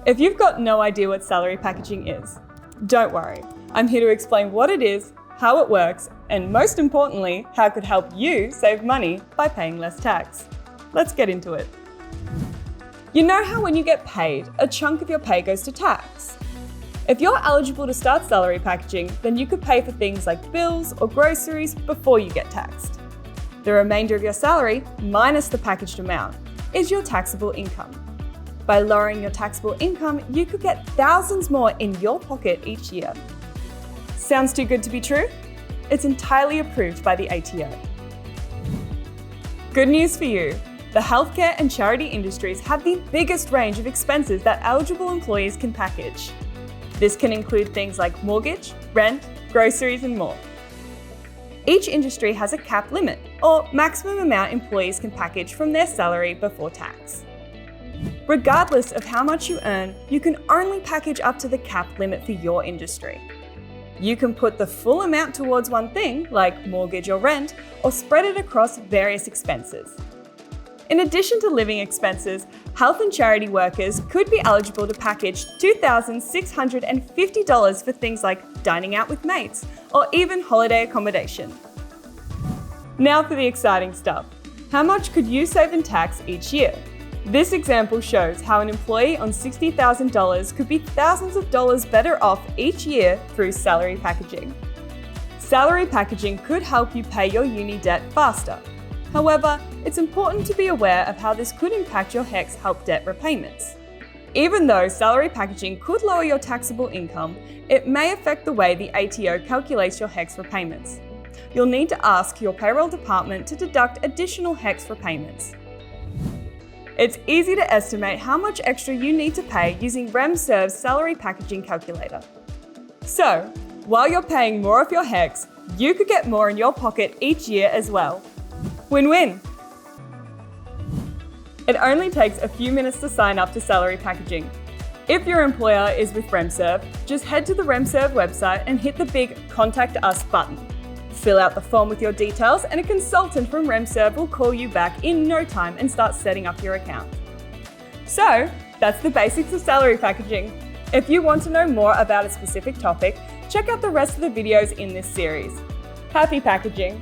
If you've got no idea what salary packaging is, don't worry. I'm here to explain what it is, how it works, and most importantly, how it could help you save money by paying less tax. Let's get into it. You know how when you get paid, a chunk of your pay goes to tax? If you're eligible to start salary packaging, then you could pay for things like bills or groceries before you get taxed. The remainder of your salary, minus the packaged amount, is your taxable income. By lowering your taxable income, you could get thousands more in your pocket each year. Sounds too good to be true? It's entirely approved by the ATO. Good news for you. The healthcare and charity industries have the biggest range of expenses that eligible employees can package. This can include things like mortgage, rent, groceries, and more. Each industry has a cap limit, or maximum amount employees can package from their salary before tax. Regardless of how much you earn, you can only package up to the cap limit for your industry. You can put the full amount towards one thing, like mortgage or rent, or spread it across various expenses. In addition to living expenses, health and charity workers could be eligible to package $2,650 for things like dining out with mates, or even holiday accommodation. Now for the exciting stuff. How much could you save in tax each year? This example shows how an employee on $60,000 could be thousands of dollars better off each year through salary packaging. Salary packaging could help you pay your uni debt faster. However, it's important to be aware of how this could impact your HECS-HELP debt repayments. Even though salary packaging could lower your taxable income, it may affect the way the ATO calculates your HECS repayments. You'll need to ask your payroll department to deduct additional HECS repayments. It's easy to estimate how much extra you need to pay using RemServ's salary packaging calculator. So, while you're paying more of your HECS, you could get more in your pocket each year as well. Win-win! It only takes a few minutes to sign up to salary packaging. If your employer is with RemServ, just head to the RemServ website and hit the big Contact Us button. Fill out the form with your details and a consultant from RemServ will call you back in no time and start setting up your account. So, that's the basics of salary packaging. If you want to know more about a specific topic, check out the rest of the videos in this series. Happy packaging!